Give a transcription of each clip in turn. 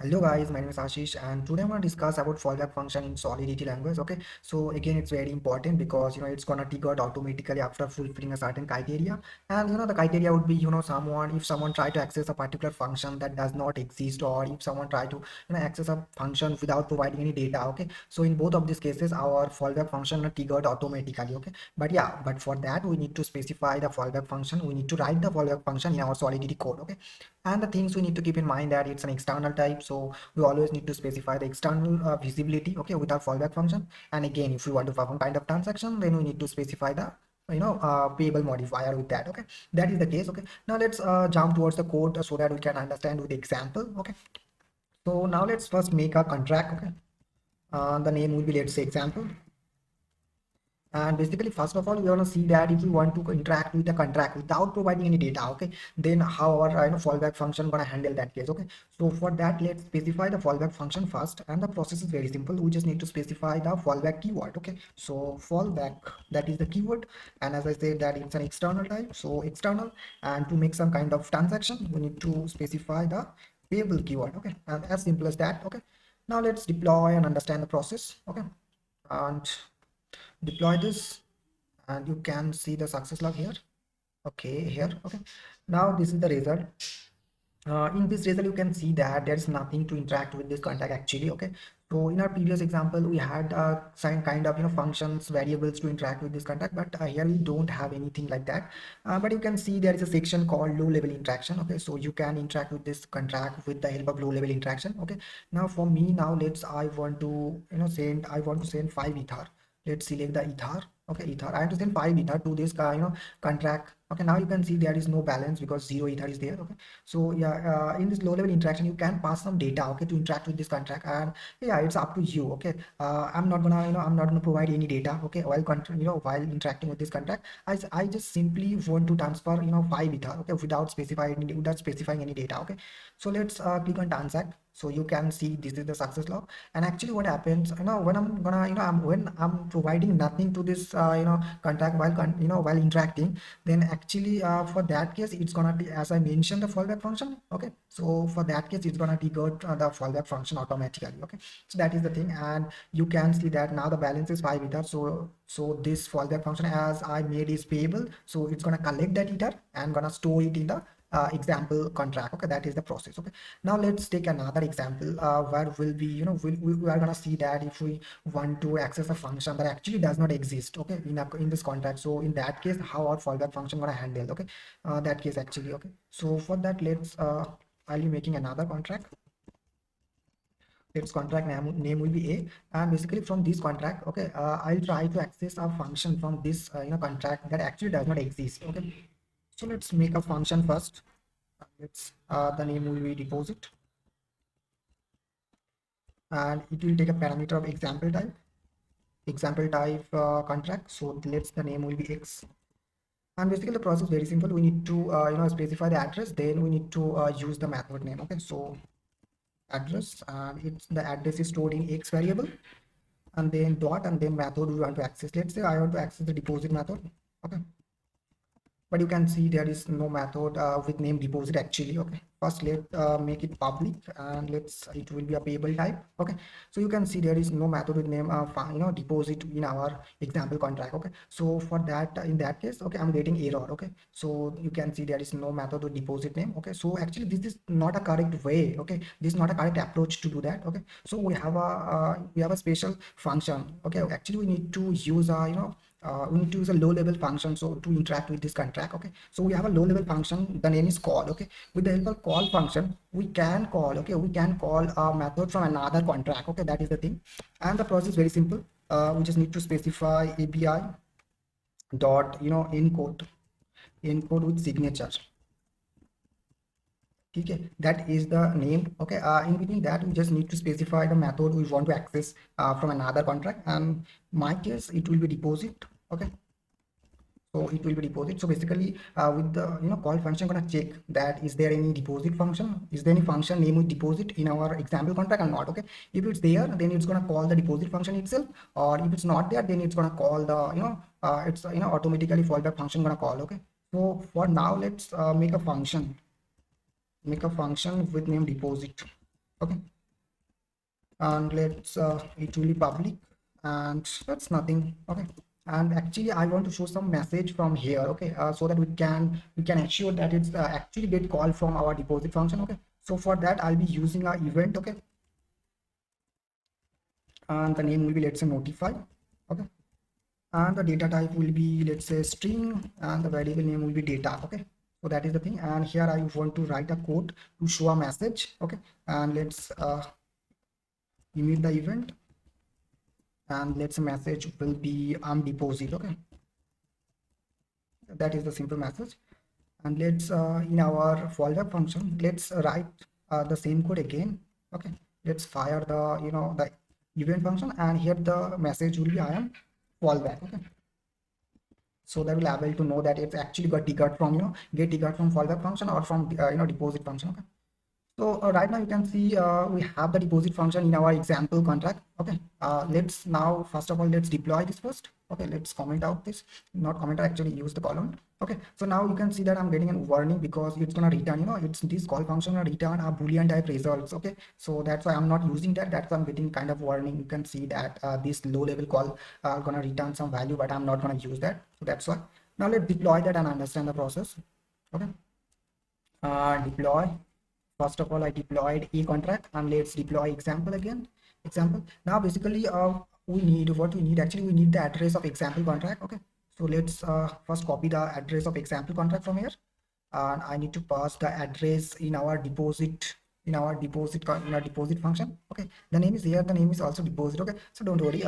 Hello guys, my name is Ashish and today I'm going to discuss about fallback function in Solidity language. Okay, so again it's very important because it's gonna trigger automatically after fulfilling a certain criteria, and the criteria would be someone if someone try to access a particular function that does not exist, or if someone try to access a function without providing any data. Okay, so in both of these cases our fallback function are triggered automatically. Okay, but for that we need to specify the fallback function. We need to write the fallback function in our Solidity code. Okay, and the things we need to keep in mind that it's an external type, so we always need to specify the external visibility, okay, with our fallback function. And again, if we want to perform kind of transaction, then we need to specify the payable modifier with that. Okay, that is the case. Okay, now let's jump towards the code so that we can understand with the example. Okay, so now let's first make a contract. Okay, the name will be, let's say, example. And basically, first of all, we want to see that if we want to interact with the contract without providing any data, okay, then how our fallback function gonna handle that case. Okay, so for that, let's specify the fallback function first, and the process is very simple. We just need to specify the fallback keyword. Okay, so fallback, that is the keyword, and as I said that it's an external type, so external. And to make some kind of transaction, we need to specify the payable keyword. Okay, and as simple as that. Okay, now let's deploy and understand the process. Okay, and deploy this, and you can see the success log here. Okay, here. Okay, now this is the result. In this result you can see that there is nothing to interact with this contact actually. Okay, so in our previous example we had some kind of functions, variables to interact with this contact, but here we don't have anything like that. But you can see there is a section called low level interaction. Okay, so you can interact with this contract with the help of low level interaction. Okay, now for me, now let's I want to send 5 ether. Let's select the ether. Okay, ether, I have to send 5 ether to this contract. Okay, now you can see there is no balance because 0 ether is there. Okay, so yeah, in this low level interaction you can pass some data, okay, to interact with this contract. And yeah, it's up to you. Okay, I'm not gonna provide any data, okay, while while interacting with this contract. I just simply want to transfer 5 ether, okay, without specifying any data. Okay, so let's click on transact. So you can see this is the success log. And actually what happens, when I'm gonna when I'm providing nothing to this contract while while interacting, then actually for that case it's gonna be, as I mentioned, the fallback function. Okay, so for that case it's gonna trigger the fallback function automatically. Okay, so that is the thing. And you can see that now the balance is 5 ether. So this fallback function, as I made, is payable, so it's gonna collect that ether and gonna store it in the example contract. Okay, that is the process. Okay, now let's take another example where will be we are gonna see that if we want to access a function that actually does not exist, okay, in this contract. So in that case, how our fallback function gonna handle, okay, that case actually. Okay, so for that, let's I'll be making another contract. Its contract name will be A, and basically from this contract, okay, I'll try to access a function from this contract that actually does not exist. Okay, so let's make a function first. Let's the name will be deposit, and it will take a parameter of example type contract. So let's the name will be X. And basically the process is very simple. We need to specify the address, then we need to use the method name. Okay, so address, and it's the address is stored in X variable, and then dot, and then method we want to access. Let's say I want to access the deposit method. Okay, but you can see there is no method with name deposit actually. Okay, first let make it public, and it will be a payable type. Okay, so you can see there is no method with name deposit in our example contract. Okay, so for that, in that case, okay, I'm getting error. Okay, so you can see there is no method with deposit name. Okay, so actually this is not a correct way. Okay, this is not a correct approach to do that. Okay, so we have a special function. Okay, actually we need to use a we need to use a low level function so to interact with this contract. Okay, so we have a low level function, the name is call. Okay, with the help of call function we can call, okay, we can call a method from another contract. Okay, that is the thing. And the process is very simple. We just need to specify api dot encode with signature. Okay, that is the name. Okay, in between that we just need to specify the method we want to access from another contract, and my case it will be deposit. Okay, so it will be deposit. So basically with the call function, gonna check that is there any deposit function, is there any function name with deposit in our example contract or not. Okay, if it's there, then it's gonna call the deposit function itself, or if it's not there, then it's gonna call the it's automatically fallback function gonna call. Okay, so for now let's make a function with name deposit. Okay, and let's it will be public, and that's nothing. Okay, and actually I want to show some message from here. Okay, so that we can ensure that it's actually get called from our deposit function. Okay, so for that I'll be using a event. Okay, and the name will be, let's say, notify. Okay, and the data type will be, let's say, string, and the variable name will be data. Okay, so that is the thing, and here I want to write a code to show a message. Okay, and let's emit the event, and let's message will be deposit. Okay, that is the simple message. And let's in our fallback function, let's write the same code again. Okay, let's fire the the event function, and here the message will be I am fallback. Okay, so that will able to know that it's actually got triggered from get triggered from fallback function or from deposit function. Okay, so right now you can see we have the deposit function in our example contract. Okay, let's now first of all let's deploy this first. Okay, let's comment out this, not comment, actually use the column. Okay, so now you can see that I'm getting a warning because it's gonna return, it's this call function gonna return a boolean type results. Okay, so that's why I'm not using that. That's why I'm getting kind of warning. You can see that this low level call gonna return some value, but I'm not gonna use that. So that's why. Now let's deploy that and understand the process. Okay, deploy. First of all, I deployed a contract, and let's deploy example again. Example. Now basically we need what we need. Actually we need the address of example contract. Okay, so let's first copy the address of example contract from here, and I need to pass the address in our deposit, in our deposit function. Okay, the name is here, the name is also deposit. Okay, so don't worry,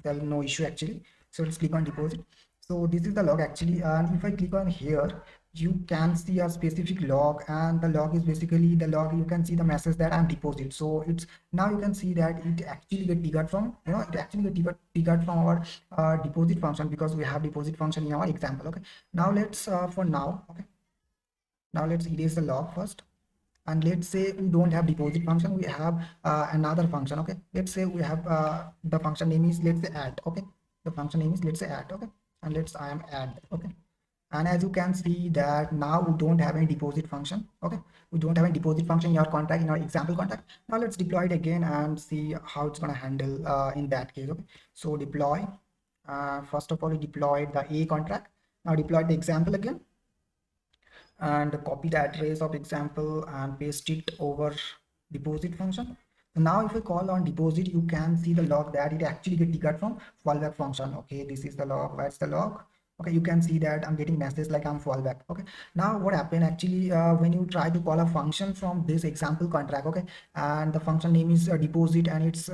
there's no issue actually. So let's click on deposit. So this is the log actually, and if I click on here, you can see a specific log, and the log is basically the log. You can see the message that I'm deposit. So it's now you can see that it actually get triggered from it actually get triggered from our deposit function, because we have deposit function in our example. Okay, now let's for now. Okay, now let's erase the log first, and let's say we don't have deposit function, we have another function. Okay, let's say we have the function name is, let's say, add. Okay, the function name is, let's say, add. Okay, and let's I am add. Okay, and as you can see that now we don't have any deposit function. Okay, we don't have any deposit function in our contract, in our example contract. Now let's deploy it again and see how it's going to handle in that case. Okay, so deploy. First of all, we deployed the a contract. Now deploy the example again, and copy the address of example and paste it over deposit function. So now if we call on deposit, you can see the log that it actually get triggered from fallback function. Okay, this is the log. That's the log. Okay, you can see that I'm getting message like I'm fallback. Okay, now what happened actually when you try to call a function from this example contract. Okay, and the function name is deposit, and it's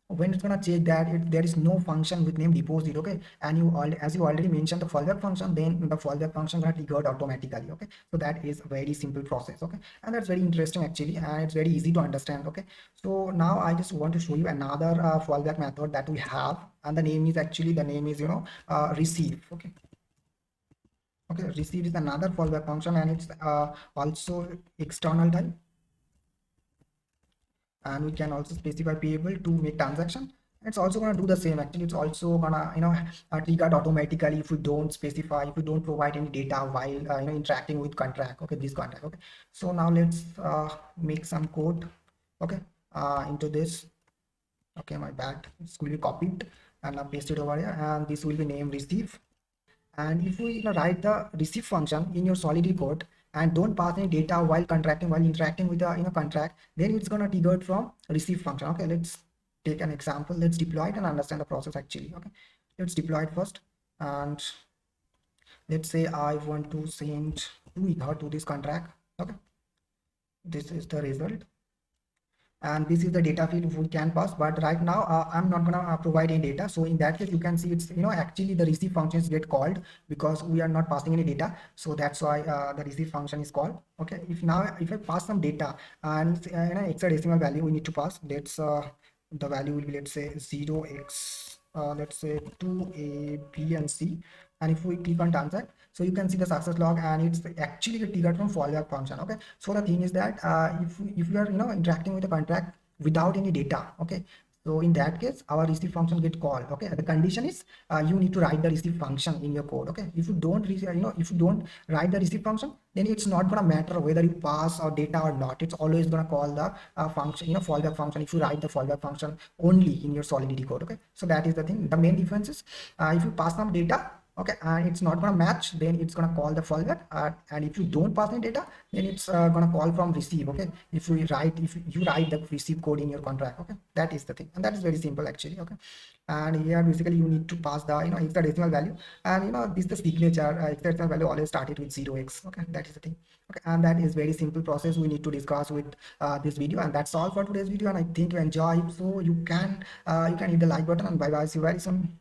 when it's gonna check that there is no function with name deposit. Okay, and as you already mentioned the fallback function, then the fallback function gonna triggered automatically. Okay, so that is a very simple process. Okay, and that's very interesting actually, and it's very easy to understand. Okay, so now I just want to show you another fallback method that we have, and the name is actually, the name is receive. Okay, okay, receive is another fallback function, and it's also external type, and we can also specify payable to make transaction. It's also going to do the same. Actually it's also gonna triggered automatically if we don't specify, if we don't provide any data while interacting with contract. Okay, this contract. Okay, so now let's make some code. Okay, into this. Okay, my bad, it's will be copied and I'll paste it over here, and this will be name receive. And if we write the receive function in your Solidity code and don't pass any data while contracting, while interacting with the contract, then it's gonna trigger from receive function. Okay, let's take an example. Let's deploy it and understand the process actually. Okay, let's deploy it first, and let's say I want to send 2 Ether to this contract. Okay, this is the result, and this is the data field we can pass. But right now I'm not gonna provide any data. So in that case you can see it's actually the receive functions get called because we are not passing any data. So that's why the receive function is called. Okay, if I pass some data and hexadecimal value we need to pass, let's the value will be, let's say, 0x let's say 2a b and c, and if we click on transact, so you can see the success log, and it's actually triggered from fallback function. Okay, so the thing is that if you are interacting with a contract without any data. Okay, So in that case, our receive function get called. Okay, the condition is you need to write the receive function in your code. Okay, if you don't if you don't write the receive function, then it's not gonna matter whether you pass or data or not. It's always gonna call the function, fallback function, if you write the fallback function only in your Solidity code. Okay, so that is the thing. The main difference is if you pass some data, okay, and it's not gonna match, then it's gonna call the fallback, and if you don't pass any data, then it's gonna call from receive. Okay, if you write the receive code in your contract. Okay, that is the thing, and that is very simple actually. Okay, and here basically you need to pass the hexadecimal value, and this is the signature. Hexadecimal value always started with 0x. Okay, that is the thing. Okay, and that is very simple process we need to discuss with this video, and that's all for today's video. And I think you enjoy, so you can hit the like button, and bye bye, see you very soon.